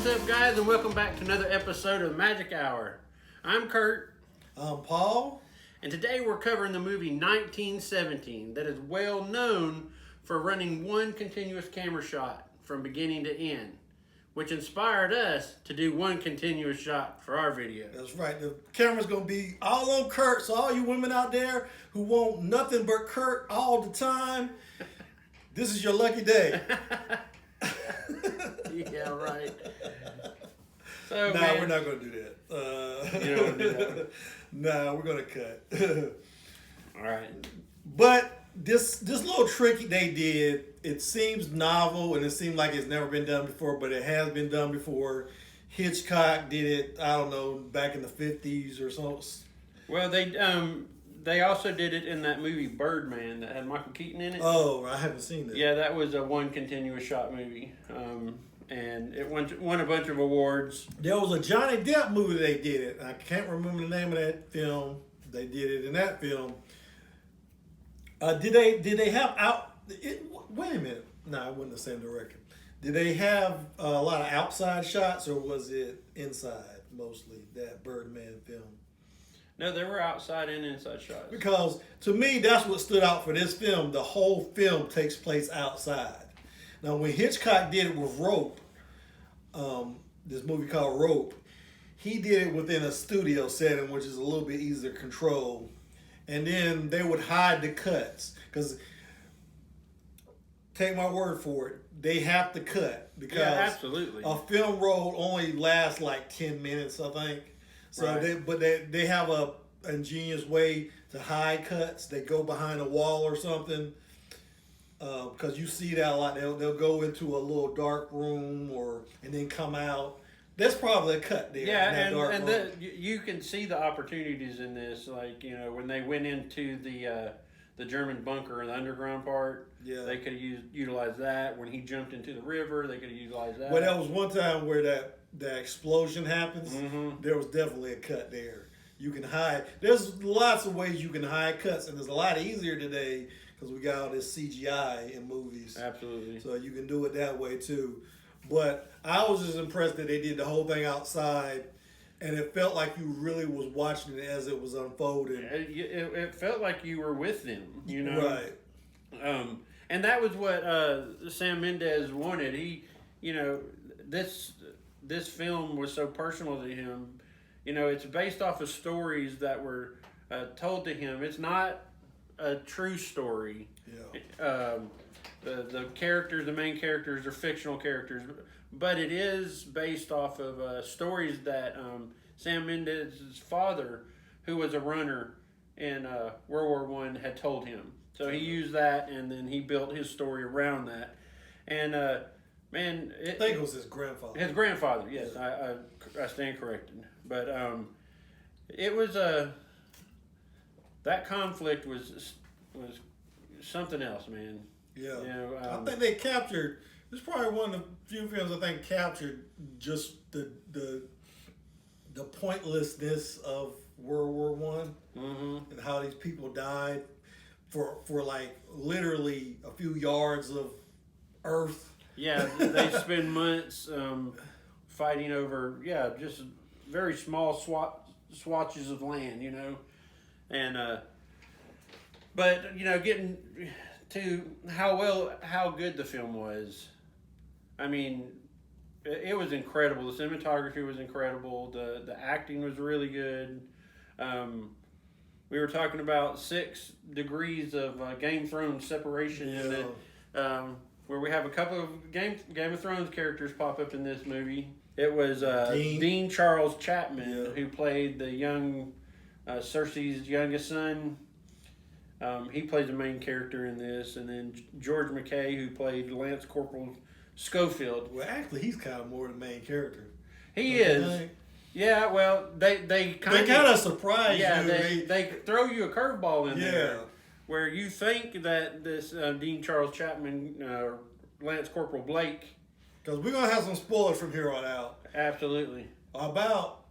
What's up, guys, and welcome back to another episode of Magic Hour. I'm Kurt. I'm Paul. And today we're covering the movie 1917 that is well known for running one continuous camera shot from beginning to end, which inspired us to do one continuous shot for our video. That's right. The camera's going to be all on Kurt, so all you women out there who want nothing but Kurt all the time, this is your lucky day. Yeah, right. So, no, we're not going to do that. You don't want to do that? No, we're going to cut. All right. But this little trick they did, it seems novel and it seemed like it's never been done before, but it has been done before. Hitchcock did it, I don't know, back in the 50s or so. Well, they also did it in that movie Birdman that had Michael Keaton in it. Oh, I haven't seen that. Yeah, that was a one continuous shot movie. And it won a bunch of awards. There was a Johnny Depp movie they did it. I can't remember the name of that film. They did it in that film. Did they have wait a minute. No, it wasn't the same director. Did they have a lot of outside shots, or was it inside mostly, that Birdman film? No, there were outside and inside shots. Because to me, that's what stood out for this film. The whole film takes place outside. Now, when Hitchcock did it with Rope, this movie called Rope, he did it within a studio setting, which is a little bit easier to control. And then they would hide the cuts. Because, take my word for it, they have to cut. Because absolutely. A film roll only lasts like 10 minutes, I think. So right. they have a ingenious way to hide cuts. They go behind a wall or something. Because you see that a lot. They'll go into a little dark room and then come out. That's probably a cut there. Yeah, you can see the opportunities in this. Like, when they went into the German bunker in the underground part, they could have utilized that. When he jumped into the river, they could have utilized that. Well, that was one time where that explosion happens. Mm-hmm. There was definitely a cut there. You can hide. There's lots of ways you can hide cuts, and it's a lot easier today because we got all this CGI in movies. Absolutely. So you can do it that way too. But I was just impressed that they did the whole thing outside, and it felt like you really was watching it as it was unfolding. It felt like you were with them, Right. And that was what Sam Mendes wanted. He, this film was so personal to him. It's based off of stories that were told to him. It's not a true story. Yeah. The main characters are fictional characters, but it is based off of stories that Sam Mendes' father, who was a runner in World War I, had told him. So he used that, and then he built his story around that. And I think it was his grandfather. His grandfather, yes, yeah. I stand corrected. But it was that conflict was something else, man. Yeah, I think they captured. This is probably one of the few films I think captured just the pointlessness of World War One, and how these people died for like literally a few yards of earth. Yeah, they spend months fighting over just very small swatches of land, and but getting to how good the film was. I mean, it was incredible. The cinematography was incredible. The acting was really good. We were talking about 6 degrees of Game of Thrones separation, where we have a couple of Game of Thrones characters pop up in this movie. It was Dean Charles Chapman, who played the young Cersei's youngest son. He plays the main character in this, and then George McKay, who played Lance Corporal Schofield. Well, actually, he's kind of more the main character. He is. Yeah, well, they kind of surprise you. Yeah, they throw you a curveball in there, where you think that this Dean Charles Chapman, Lance Corporal Blake. Because we're gonna have some spoilers from here on out. Absolutely. About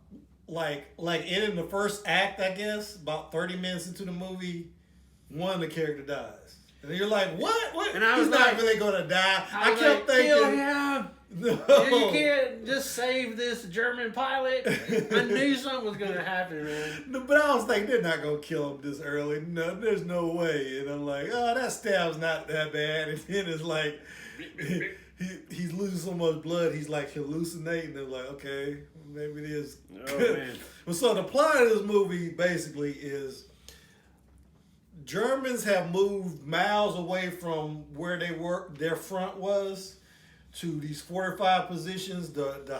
like in the first act, I guess, about 30 minutes into the movie, one of the character dies. And you're like, what? And I was He's not really going to die. I kept thinking, kill him. No. You can't just save this German pilot. I knew something was going to happen, man. No, but I was like, they're not going to kill him this early. No, there's no way. And I'm like, oh, that stab's not that bad. And then it's like, he's losing so much blood, he's like hallucinating. They're like, okay, maybe it is. Oh, man. Well, so the plot of this movie basically is Germans have moved miles away from where their front was to these fortified positions, the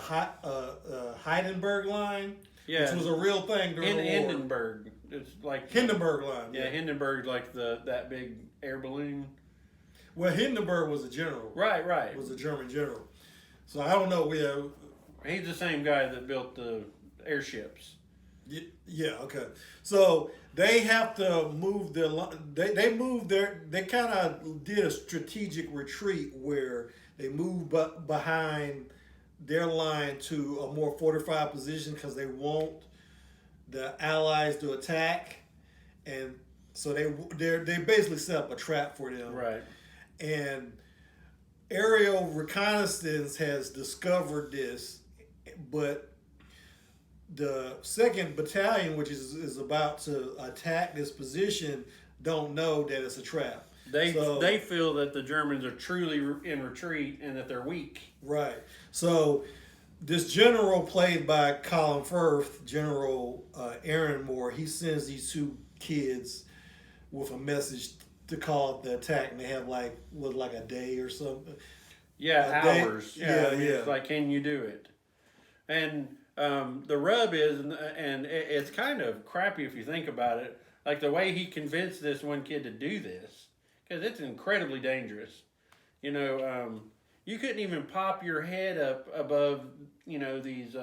Hindenburg line, which was a real thing during the war. Hindenburg. It's like Hindenburg line. Yeah, Hindenburg, like that big air balloon. Well, Hindenburg was a general. Right. Was a German general. So I don't know. He's the same guy that built the airships. Yeah. Okay. So they have to move their. They kind of did a strategic retreat where they moved behind their line to a more fortified position because they want the Allies to attack, and so they basically set up a trap for them. Right. And aerial reconnaissance has discovered this, but the 2nd Battalion, which is about to attack this position, don't know that it's a trap. They feel that the Germans are truly in retreat and that they're weak. Right. So this general, played by Colin Firth, General Aaron Moore, he sends these 2 kids with a message to call up the attack, and they have like a day or something. Yeah, hours. Yeah. It's like, can you do it? And the rub is, and it's kind of crappy if you think about it, like the way he convinced this one kid to do this, because it's incredibly dangerous. You know, you couldn't even pop your head up above, these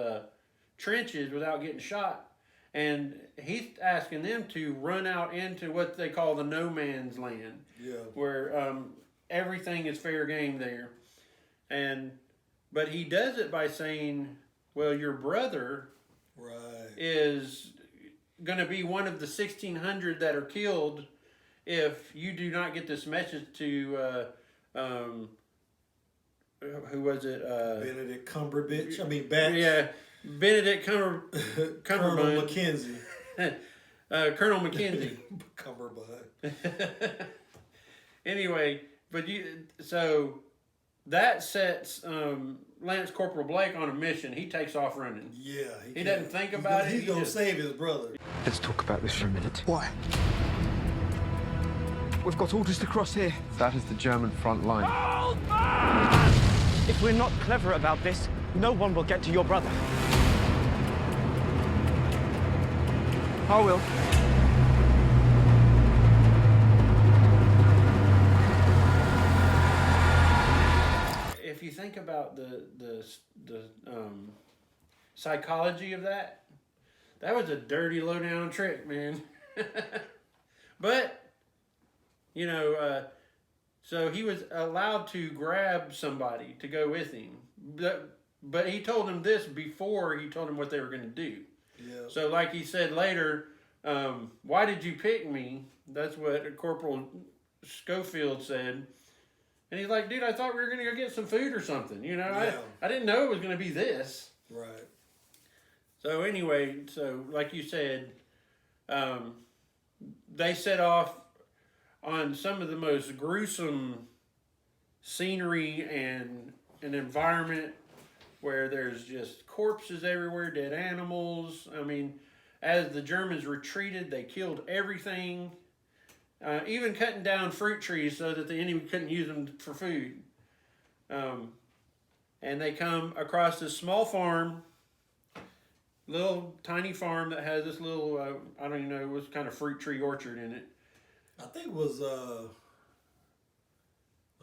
trenches without getting shot. And he's asking them to run out into what they call the no man's land, where everything is fair game there. But he does it by saying, well, your brother is going to be one of the 1,600 that are killed if you do not get this message to, who was it? Benedict Cumberbatch. Yeah, Benedict Colonel Mackenzie. Colonel Mackenzie. Cumberbatch. Anyway, so that sets Lance Corporal Blake on a mission. He takes off running. Yeah. He doesn't think about it. He's going to save his brother. Let's talk about this for a minute. Why? We've got orders to cross here. That is the German front line. If we're not clever about this, no one will get to your brother. I will. If you think about the psychology of that was a dirty, low-down trick, man. But, so he was allowed to grab somebody to go with him. But he told him this before he told him what they were going to do. Yeah. So like he said later, why did you pick me? That's what Corporal Schofield said. And he's like, dude, I thought we were going to go get some food or something. I didn't know it was going to be this. Right. So anyway, like you said, they set off on some of the most gruesome scenery and an environment where there's just corpses everywhere, dead animals. I mean, as the Germans retreated, they killed everything, even cutting down fruit trees so that the enemy couldn't use them for food. And they come across this small farm, little tiny farm that has this little, I don't even know, what kind of fruit tree orchard in it. I think it was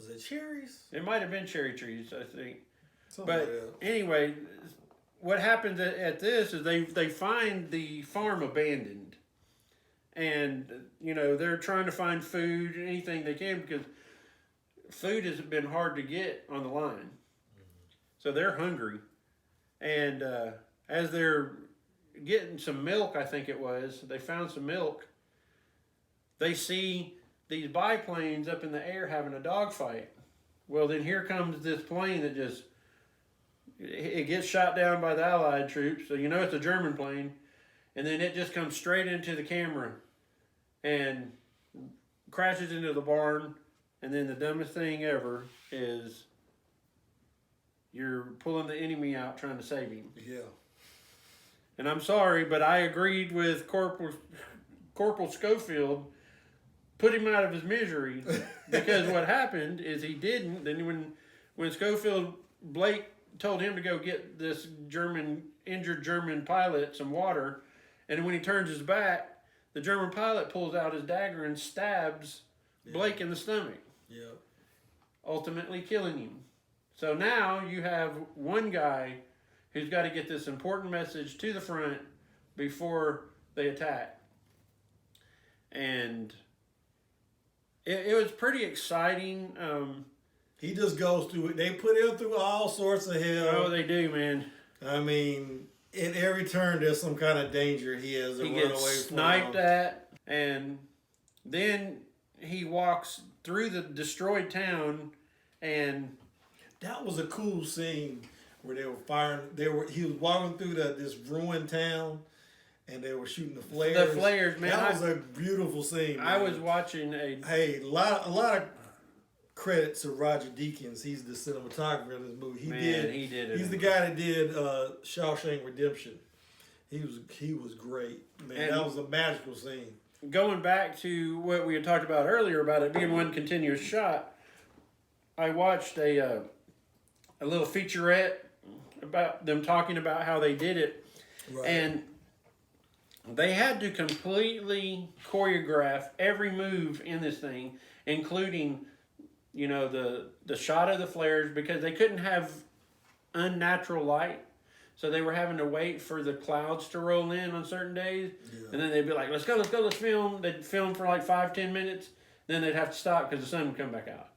it cherries? It might have been cherry trees, I think. Something like But that. anyway, what happens at this is they find the farm abandoned. And, they're trying to find food, anything they can, because food has been hard to get on the line. Mm-hmm. So they're hungry. And as they're getting some milk, I think it was, they found some milk. They see these biplanes up in the air having a dogfight. Well, then here comes this plane that just it gets shot down by the Allied troops, so you know it's a German plane, and then it just comes straight into the camera and crashes into the barn, and then the dumbest thing ever is you're pulling the enemy out trying to save him. Yeah. And I'm sorry, but I agreed with Corporal Schofield. Put him out of his misery, because what happened is he didn't. Then when Schofield, Blake told him to go get this injured German pilot some water, and when he turns his back, the German pilot pulls out his dagger and stabs Blake in the stomach, ultimately killing him. So now you have one guy who's got to get this important message to the front before they attack. And it was pretty exciting. He just goes through it. They put him through all sorts of hell. Oh, they do, man. I mean, at every turn, there's some kind of danger he has to He run gets away from. sniped at, and then he walks through the destroyed town, and that was a cool scene where they were firing. He was walking through this ruined town, and they were shooting the flares. The flares, man. That was a beautiful scene. I man. was watching a lot of credits to Roger Deakins. He's the cinematographer in this movie. He did it. He's the guy that did Shawshank Redemption. He was great, man. And that was a magical scene. Going back to what we had talked about earlier about it being one continuous shot, I watched a little featurette about them talking about how they did it, and they had to completely choreograph every move in this thing, including, you know, the shot of the flares, because they couldn't have unnatural light. So they were having to wait for the clouds to roll in on certain days. Yeah. And then they'd be like, let's go, let's film. They'd film for like 5-10 minutes. Then they'd have to stop because the sun would come back out.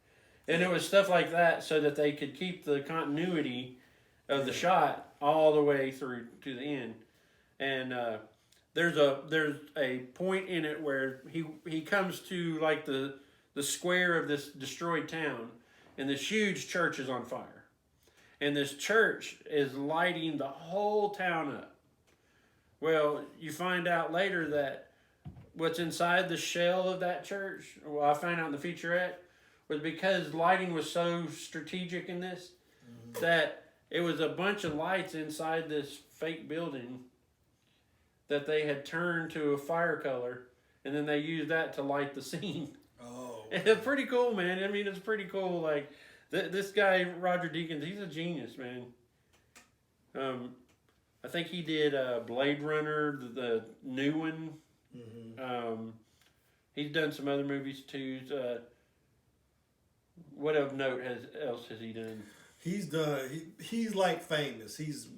And it was stuff like that so that they could keep the continuity of the shot all the way through to the end. And there's a point in it where he comes to like the square of this destroyed town, and this huge church is on fire. And this church is lighting the whole town up. Well, you find out later that what's inside the shell of that church, well, I found out in the featurette, was because lighting was so strategic in this, that it was a bunch of lights inside this fake building that they had turned to a fire color, and then they used that to light the scene. Oh. It's pretty cool, man. I mean, it's pretty cool. Like, this guy, Roger Deakins, he's a genius, man. I think he did Blade Runner, the new one. Mm-hmm. He's done some other movies, too. What of note else has he done? He's done. He's like famous. He's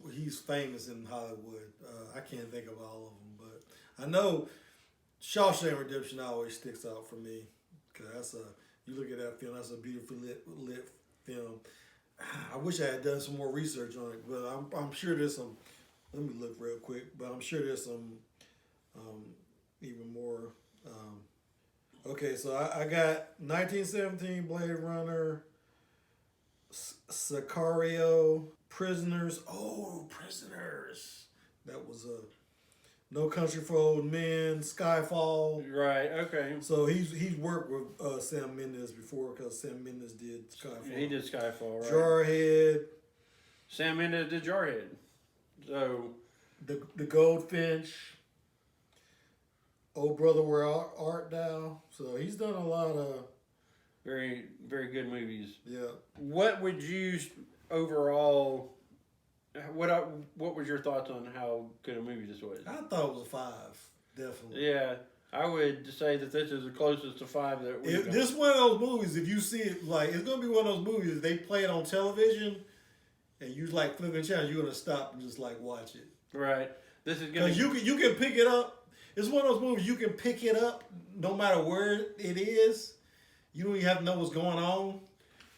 famous in Hollywood. I can't think of all of them, but I know Shawshank Redemption always sticks out for me, because you look at that film. That's a beautifully lit film. I wish I had done some more research on it, but I'm sure there's some. Let me look real quick, but I'm sure there's some even more. Okay, so I got 1917 Blade Runner, Sicario, Prisoners. Oh, Prisoners. That was No Country for Old Men, Skyfall. Right, okay. So he's worked with Sam Mendes before, because Sam Mendes did Skyfall. He did Skyfall, right? Jarhead. Sam Mendes did Jarhead. So the Goldfinch. Oh Brother, Where Art Thou? So he's done a lot of very, very good movies. Yeah. What would you overall? What was your thoughts on how good a movie this was? I thought it was a 5, definitely. Yeah, I would say that this is the closest to 5 that we've got. This is one of those movies, if you see it, like, it's going to be one of those movies, they play it on television, and you, like, flipping channels, you're going to stop and just, like, watch it. Right. This is going to... Because you can pick it up. It's one of those movies, you can pick it up no matter where it is. You don't even have to know what's going on.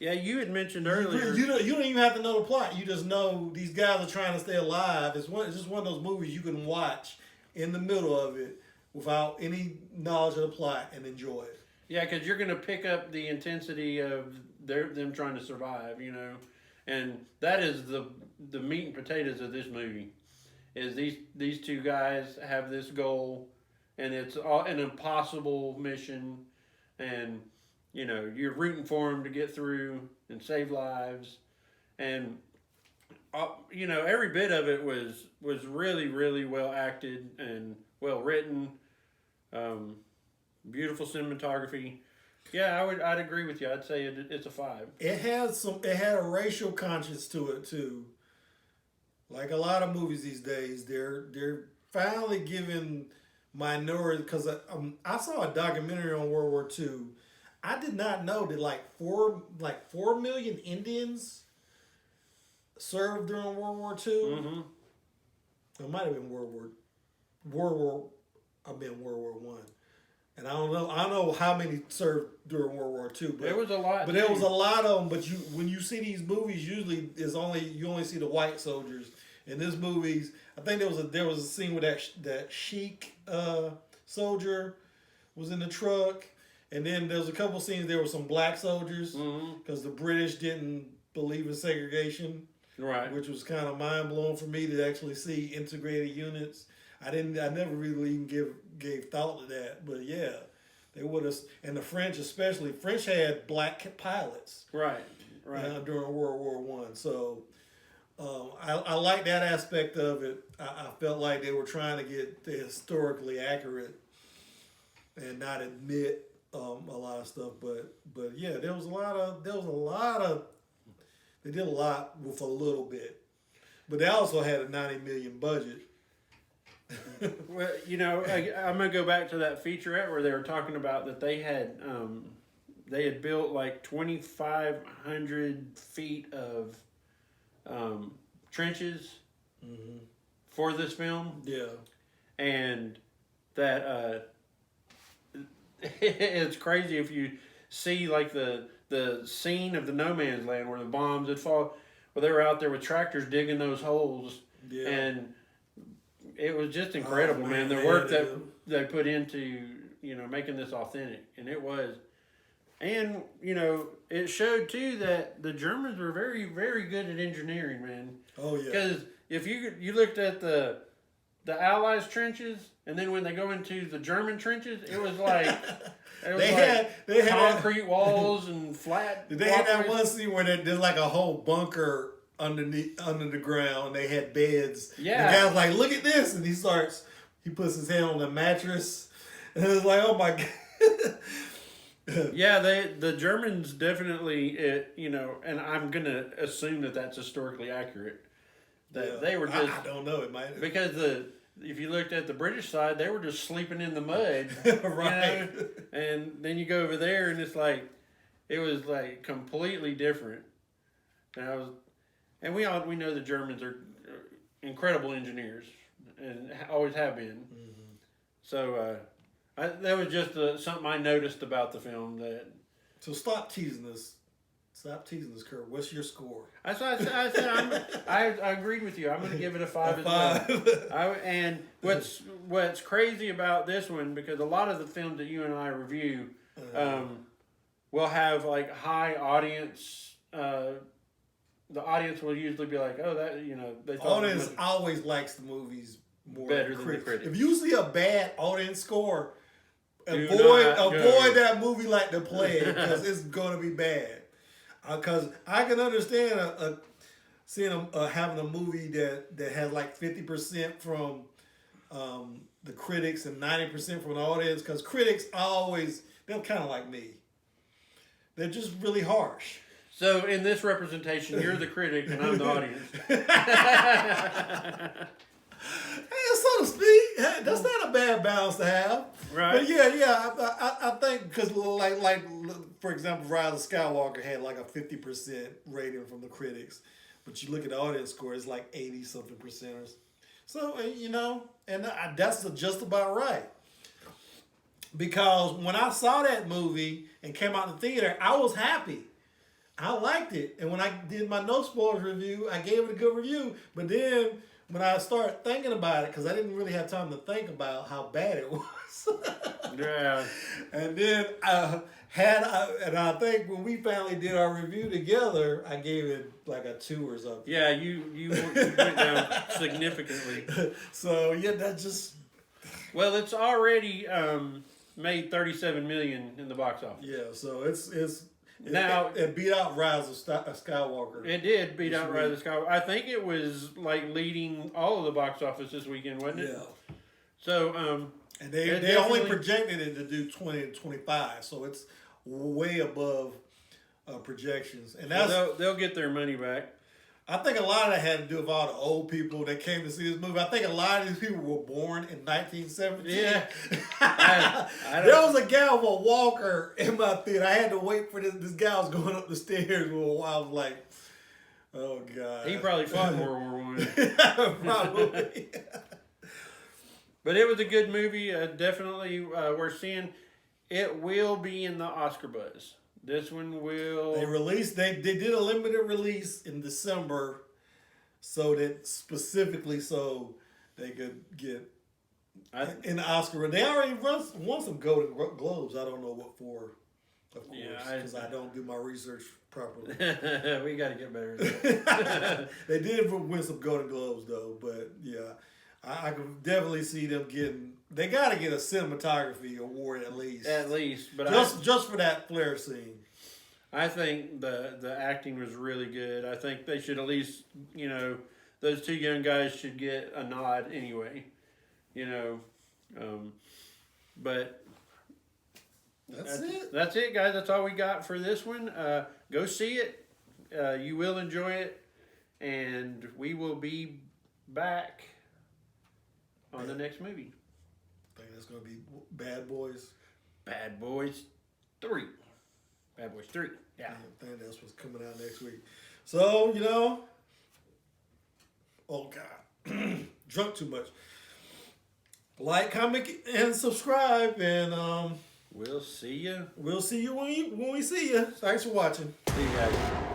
Yeah, you had mentioned earlier. You don't even have to know the plot. You just know these guys are trying to stay alive. It's just one of those movies you can watch in the middle of it without any knowledge of the plot and enjoy it. Yeah, because you're going to pick up the intensity of them trying to survive, you know. and that is the meat and potatoes of this movie. Is these two guys have this goal, and it's an impossible mission, and you're rooting for them to get through and save lives, and every bit of it was really, really well acted and well written. Beautiful cinematography. Yeah, I'd agree with you. I'd say it's a 5. It had a racial conscience to it too. Like a lot of movies these days, they're finally giving minority, because I saw a documentary on World War II. I did not know that like 4 million Indians served during World War II. Mm-hmm. It might have been World War One. And I don't know how many served during World War II. But There was a lot. But there was a lot of them. But when you see these movies, usually you only see the white soldiers. In this movies, I think there was a scene where that Sheik soldier was in the truck, and then there was a couple scenes there were some black soldiers because the British didn't believe in segregation, right? Which was kind of mind blowing for me to actually see integrated units. I never really even gave thought to that, but yeah, they would have. And the French, especially, French had black pilots, right, during World War One. So I like that aspect of it. I felt like they were trying to get historically accurate and not admit a lot of stuff. But yeah, they did a lot with a little bit. But they also had a $90 million budget. Well, I'm gonna go back to that featurette where they were talking about that they had built like 2,500 feet of trenches for this film. Yeah, and that it's crazy if you see like the scene of the no man's land where the bombs had fall. Well, they were out there with tractors digging those holes, and it was just incredible, man. The work that they put into making this authentic, and it was. And, it showed, too, that the Germans were very, very good at engineering, man. Oh, yeah. Because if you looked at the Allies' trenches, and then when they go into the German trenches, it was like... They had concrete walls and flat... They had that one scene where there's like a whole bunker under the ground. They had beds. Yeah. The guy's like, look at this. And he puts his hand on the mattress. And it's like, oh, my God. Yeah, the Germans definitely, and I'm gonna assume that that's historically accurate. That they were just, I don't know, it might because if you looked at the British side, they were just sleeping in the mud, right? And then you go over there, and it was like completely different. And we know the Germans are incredible engineers and always have been. Mm-hmm. So. That was just something I noticed about the film. So stop teasing us. Stop teasing us, Kurt. What's your score? I said I agreed with you. I'm going to give it a 5 as well. And what's crazy about this one, because a lot of the films that you and I review will have like high audience. The audience will usually be like, "Oh, that they thought." Audience always likes the movies more better than the critics. If you see a bad audience score, avoid that movie like the plague, because it's gonna be bad. Because I can understand having a movie that has like 50% from the critics and 90% from the audience. Because critics they're kind of like me. They're just really harsh. So in this representation, you're the critic and I'm the audience. So to speak, that's not a bad balance to have. Right. But yeah, I think because like for example, Rise of Skywalker had like a 50% rating from the critics, but you look at the audience score, it's like 80-something percenters. So and that's just about right. Because when I saw that movie and came out in the theater, I was happy. I liked it, and when I did my no spoilers review, I gave it a good review. But then when I started thinking about it, because I didn't really have time to think about how bad it was, Yeah. And then and I think when we finally did our review together, I gave it like a 2 or something. Yeah, you went down significantly. So yeah, that just Well, it's already made $37 million in the box office. yeah. So Now- it beat out Rise of Skywalker. It did beat This out Rise of the Skywalker. I think it was like leading all of the box office this weekend, wasn't it? Yeah. So And it they only definitely- projected it to do 20 to 25, so it's way above projections. And that's they'll get their money back. I think a lot of that had to do with all the old people that came to see this movie. I think a lot of these people were born in 1917. Yeah. There was a guy with a walker in my theater. I had to wait for this guy was going up the stairs for a while. I was like, oh God. He probably fought in World War One. Probably. But it was a good movie. Definitely worth seeing. It will be in the Oscar buzz. This one will. They did a limited release in December, so that specifically so they could get in the Oscar. They already won some Golden Globes. I don't know what for, of course, because I don't do my research properly. We got to get better at that. They did win some Golden Globes though, but yeah, I can definitely see them getting. They got to get a cinematography award at least. At least, but just for that flare scene. I think the acting was really good. I think they should at least, those two young guys should get a nod anyway. But That's it. That's it, guys. That's all we got for this one. Go see it. You will enjoy it, and we will be back on the next movie. I think that's gonna be Bad Boys. Bad Boys 3. Bad Boys 3. Yeah. I think that's what's coming out next week. So, oh God, drunk too much. Like, comment, and subscribe, and We'll see you. we'll see you when we see you. Thanks for watching. See you guys.